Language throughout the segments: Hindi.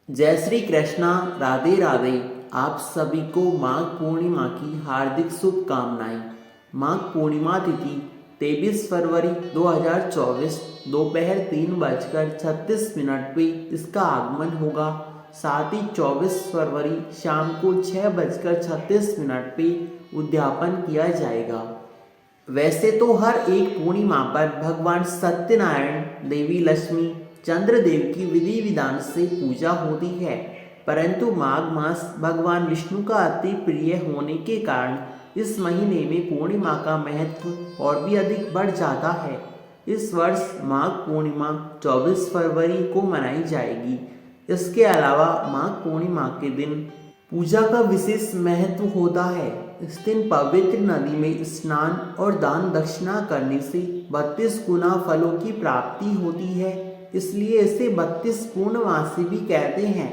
जय श्री कृष्णा। राधे राधे। आप सभी को माघ पूर्णिमा की हार्दिक शुभकामनाएं। माघ पूर्णिमा तिथि 23 फरवरी 2024 दोपहर 3:36 पे इसका आगमन होगा। साथ ही 24 फरवरी शाम को 6:36 पे उद्यापन किया जाएगा। वैसे तो हर एक पूर्णिमा पर भगवान सत्यनारायण, देवी लक्ष्मी, चंद्रदेव की विधि विधान से पूजा होती है, परंतु माघ मास भगवान विष्णु का अति प्रिय होने के कारण इस महीने में पूर्णिमा का महत्व और भी अधिक बढ़ जाता है। इस वर्ष माघ पूर्णिमा 24 फरवरी को मनाई जाएगी। इसके अलावा माघ पूर्णिमा के दिन पूजा का विशेष महत्व होता है। इस दिन पवित्र नदी में स्नान और दान दक्षिणा करने से 32 गुना फलों की प्राप्ति होती है, इसलिए इसे 32 पूर्णमासी भी कहते हैं।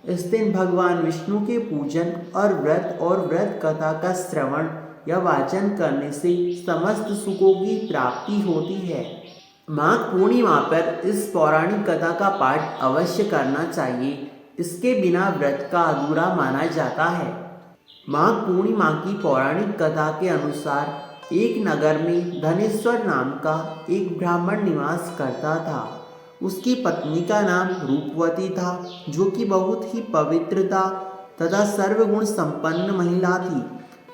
इस दिन भगवान विष्णु के पूजन और व्रत कथा का श्रवण या वाचन करने से समस्त सुखों की प्राप्ति होती है। माघ पूर्णिमा पर इस पौराणिक कथा का पाठ अवश्य करना चाहिए। इसके बिना व्रत का अधूरा माना जाता है। माघ पूर्णिमा की पौराणिक कथा के अनुसार एक नगर में धनेश्वर नाम का एक ब्राह्मण निवास करता था। उसकी पत्नी का नाम रूपवती था, जो कि बहुत ही पवित्र था तथा सर्वगुण संपन्न महिला थी,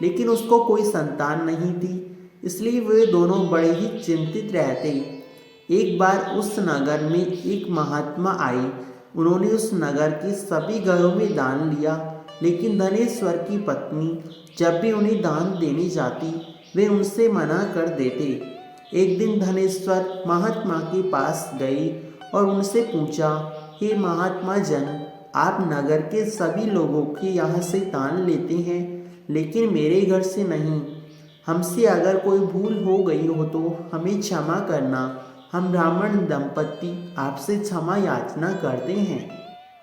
लेकिन उसको कोई संतान नहीं थी, इसलिए वे दोनों बड़े ही चिंतित रहते। एक बार उस नगर में एक महात्मा आए। उन्होंने उस नगर के सभी घरों में दान लिया, लेकिन धनेश्वर की पत्नी जब भी उन्हें दान देने जाती, वे उनसे मना कर देते। एक दिन धनेश्वर महात्मा के पास गए और उनसे पूछा, हे महात्मा जन, आप नगर के सभी लोगों के यहाँ से दान लेते हैं, लेकिन मेरे घर से नहीं। हमसे अगर कोई भूल हो गई हो तो हमें क्षमा करना। हम ब्राह्मण दंपत्ति आपसे क्षमा याचना करते हैं।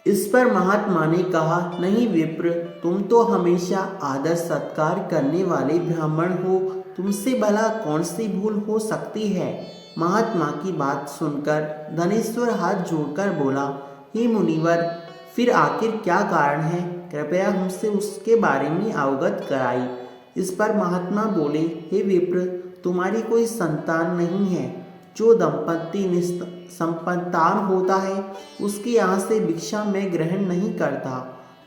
इस पर महात्मा ने कहा, नहीं विप्र, तुम तो हमेशा आदर सत्कार करने वाले ब्राह्मण हो, तुमसे भला कौन सी भूल हो सकती है। महात्मा की बात सुनकर धनेश्वर हाथ जोड़कर बोला, हे मुनिवर, फिर आखिर क्या कारण है, कृपया हमसे उसके बारे में अवगत कराई। इस पर महात्मा बोले, हे विप्र, तुम्हारी कोई संतान नहीं है। जो दंपत्ति निसंतान होता है, उसके यहाँ से भिक्षा मैं ग्रहण नहीं करता।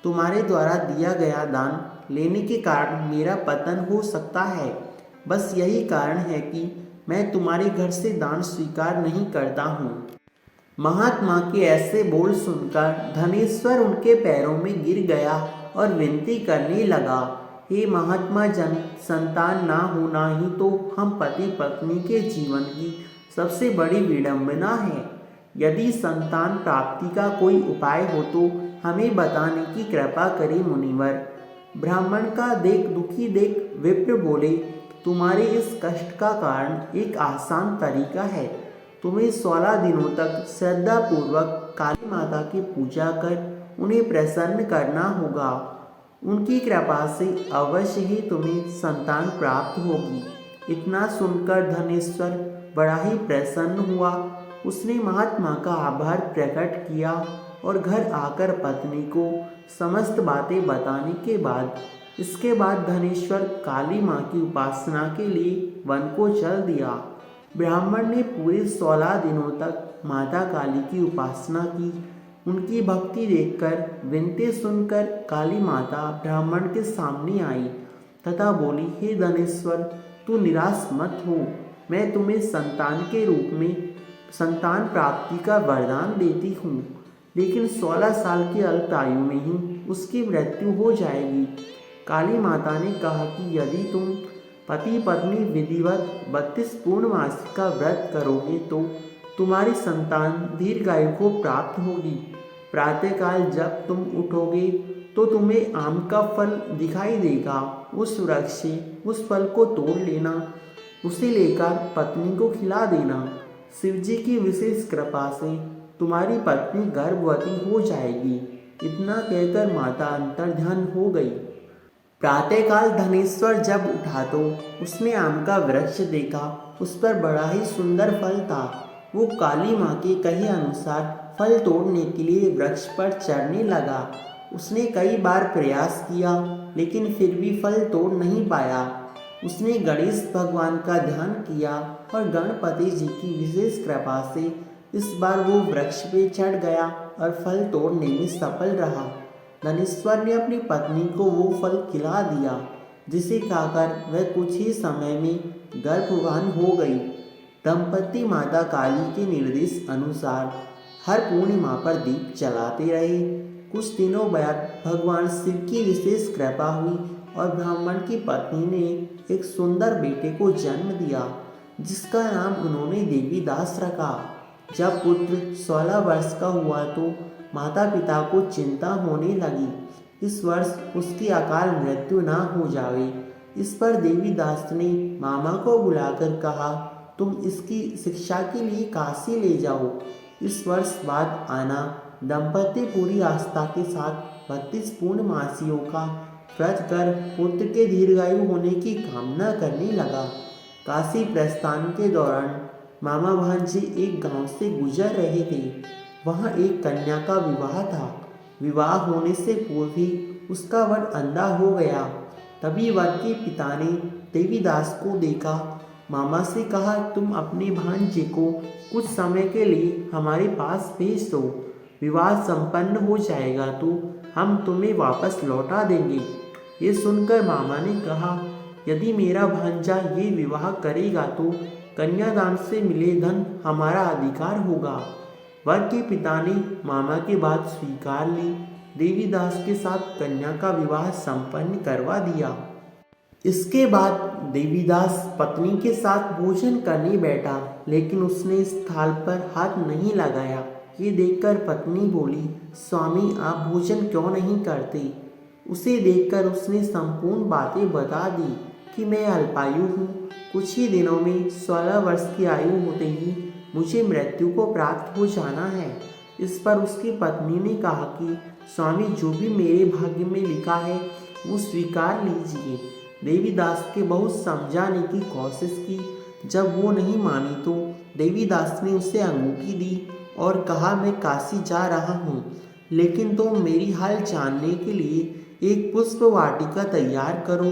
तुम्हारे द्वारा दिया गया दान लेने के कारण मेरा पतन हो सकता है। बस यही कारण है कि मैं तुम्हारे घर से दान स्वीकार नहीं करता हूँ। महात्मा के ऐसे बोल सुनकर धनेश्वर उनके पैरों में गिर गया और विनती करने लगा, हे महात्मा जन, संतान ना होना ही तो हम पति पत्नी के जीवन की सबसे बड़ी विडंबना है। यदि संतान प्राप्ति का कोई उपाय हो तो हमें बताने की कृपा करें मुनिवर। ब्राह्मण का दुखी देख विप्र बोले, तुम्हारे इस कष्ट का कारण एक आसान तरीका है। तुम्हें 16 दिनों तक श्रद्धापूर्वक काली माता की पूजा कर उन्हें प्रसन्न करना होगा। उनकी कृपा से अवश्य ही तुम्हें संतान प्राप्त होगी। इतना सुनकर धनेश्वर बड़ा ही प्रसन्न हुआ। उसने महात्मा का आभार प्रकट किया और घर आकर पत्नी को समस्त बातें बताने के बाद इसके बाद धनेश्वर काली माँ की उपासना के लिए वन को चल दिया। ब्राह्मण ने पूरे 16 दिनों तक माता काली की उपासना की। उनकी भक्ति देखकर, विनती सुनकर काली माता ब्राह्मण के सामने आई तथा बोली, हे धनेश्वर, तू निराश मत हो। मैं तुम्हें संतान के रूप में संतान प्राप्ति का वरदान देती हूँ, लेकिन 16 साल की अल्प आयु में ही उसकी मृत्यु हो जाएगी। काली माता ने कहा कि यदि तुम पति पत्नी विधिवत 32 पूर्णमासी का व्रत करोगे तो तुम्हारी संतान दीर्घायु को प्राप्त होगी। प्रातःकाल जब तुम उठोगे तो तुम्हें आम का फल दिखाई देगा। उस वृक्ष से उस फल को तोड़ लेना, उसे लेकर पत्नी को खिला देना। शिवजी की विशेष कृपा से तुम्हारी पत्नी गर्भवती हो जाएगी। इतना कहकर माता अंतर्ध्यान हो गई। प्रातःकाल धनेश्वर जब उठा तो उसने आम का वृक्ष देखा। उस पर बड़ा ही सुंदर फल था। वो काली माँ के कहे अनुसार फल तोड़ने के लिए वृक्ष पर चढ़ने लगा। उसने कई बार प्रयास किया लेकिन फिर भी फल तोड़ नहीं पाया। उसने गणेश भगवान का ध्यान किया और गणपति जी की विशेष कृपा से इस बार वो वृक्ष पे चढ़ गया और फल तोड़ने में सफल रहा। धनेश्वर ने अपनी पत्नी को वो फल खिला दिया, जिसे खाकर वह कुछ ही समय में गर्भवान हो गई। दंपति माता काली के निर्देश अनुसार हर पूर्णिमा पर दीप जलाते रहे। कुछ दिनों बाद भगवान शिव की विशेष कृपा हुई और ब्राह्मण की पत्नी ने एक सुंदर बेटे को जन्म दिया, जिसका नाम उन्होंने देवीदास रखा। जब पुत्र 16 वर्ष का हुआ तो माता पिता को चिंता होने लगी, इस वर्ष उसकी अकाल मृत्यु ना हो जावे। इस पर देवीदास ने मामा को बुलाकर कहा, तुम इसकी शिक्षा के लिए काशी ले जाओ, इस वर्ष बाद आना। दंपति पूरी आस्था के साथ 32 पूर्णमासियों का व्रत कर पुत्र के दीर्घायु होने की कामना करने लगा। काशी प्रस्थान के दौरान मामा भांजे एक गांव से गुजर रहे थे। वहां एक कन्या का विवाह था। विवाह होने से पूर्व ही उसका वर अंधा हो गया। तभी वर के पिता ने देवीदास को देखा। मामा से कहा, तुम अपने भांजे को कुछ समय के लिए हमारे पास भेज दो। विवाह संपन्न हो जाएगा तो हम तुम्हें वापस लौटा देंगे। ये सुनकर मामा ने कहा, यदि मेरा भांजा ये विवाह करेगा तो कन्यादान से मिले धन हमारा अधिकार होगा। वर के पिता ने मामा की बात स्वीकार ली। देवीदास के साथ कन्या का विवाह संपन्न करवा दिया। इसके बाद देवीदास पत्नी के साथ भोजन करने बैठा, लेकिन उसने इस थाल पर हाथ नहीं लगाया। ये देखकर पत्नी बोली, स्वामी आप भोजन क्यों नहीं करते? उसे देखकर उसने संपूर्ण बातें बता दी कि मैं अल्पायु हूँ। कुछ ही दिनों में 16 वर्ष की आयु होते ही मुझे मृत्यु को प्राप्त हो जाना है। इस पर उसकी पत्नी ने कहा कि स्वामी जो भी मेरे भाग्य में लिखा है वो स्वीकार लीजिए। देवीदास के बहुत समझाने की कोशिश की। जब वो नहीं मानी तो देवीदास ने उसे अंगूठी दी और कहा, मैं काशी जा रहा हूँ, लेकिन तुम मेरी हाल जानने के लिए एक पुष्प वाटिका तैयार करो।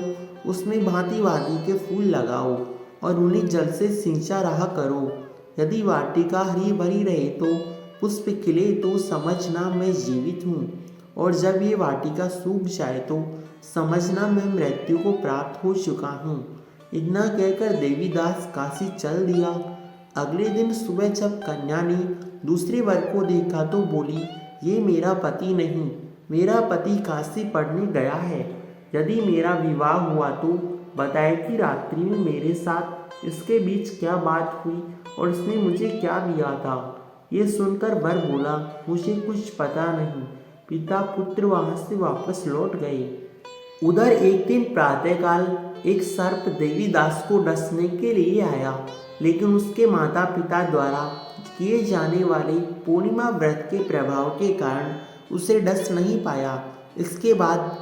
उसमें भांति भांति के फूल लगाओ और उन्हें जल से सिंचा रहा करो। यदि वाटिका हरी भरी रहे तो पुष्प खिले तो समझना मैं जीवित हूँ, और जब ये वाटिका सूख जाए तो समझना मैं मृत्यु को प्राप्त हो चुका हूँ। इतना कहकर देवीदास काशी चल दिया। अगले दिन सुबह जब कन्या ने दूसरे वर को देखा तो बोली, ये मेरा पति नहीं, मेरा पति काशी पढ़ने गया है। यदि मेरा विवाह हुआ तो बताए कि रात्रि में मेरे साथ इसके बीच क्या बात हुई और इसने मुझे क्या दिया था। ये सुनकर वर बोला, मुझे कुछ पता नहीं। पिता पुत्र वहां से वापस लौट गए। उधर एक दिन प्रातःकाल एक सर्प देवीदास को डसने के लिए आया, लेकिन उसके माता पिता द्वारा किए जाने वाले पूर्णिमा व्रत के प्रभाव के कारण उसे डस नहीं पाया। इसके बाद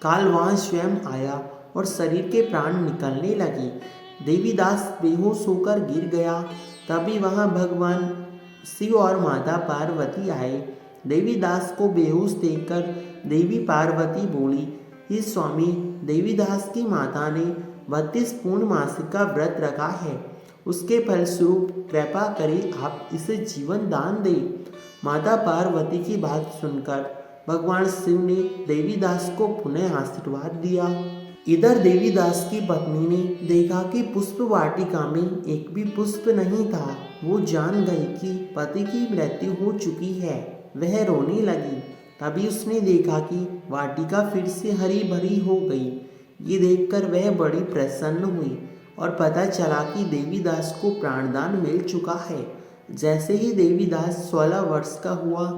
काल वहाँ स्वयं आया और शरीर के प्राण निकलने लगे। देवीदास बेहोश होकर गिर गया। तभी वहाँ भगवान शिव और माता पार्वती आए। देवीदास को बेहोश देखकर देवी पार्वती बोली, हे स्वामी, देवीदास की माता ने 32 पूर्णमासी का व्रत रखा है, उसके फलस्वरूप कृपा करें आप इसे जीवन दान दें। माता पार्वती की बात सुनकर भगवान शिव ने देवीदास को पुनः आशीर्वाद दिया। इधर देवीदास की पत्नी ने देखा कि पुष्प वाटिका में एक भी पुष्प नहीं था। वो जान गई कि पति की मृत्यु हो चुकी है। वह रोने लगी। तभी उसने देखा कि वाटिका फिर से हरी भरी हो गई। ये देखकर वह बड़ी प्रसन्न हुई और पता चला कि देवीदास को प्राणदान मिल चुका है। जैसे ही देवीदास 16 वर्ष का हुआ,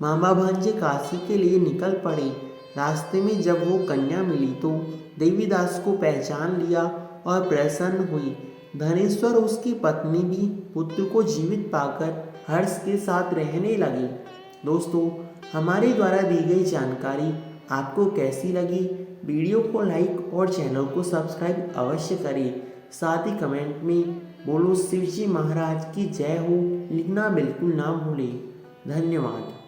मामा भांजे काशी के लिए निकल पड़े। रास्ते में जब वो कन्या मिली तो देवीदास को पहचान लिया और प्रसन्न हुई। धनेश्वर और उसकी पत्नी भी पुत्र को जीवित पाकर हर्ष के साथ रहने लगी। दोस्तों, हमारे द्वारा दी गई जानकारी आपको कैसी लगी? वीडियो को लाइक और चैनल को सब्सक्राइब अवश्य करें। साथ ही कमेंट में बोलो शिवजी महाराज की जय हो लिखना बिल्कुल ना भूलें। धन्यवाद।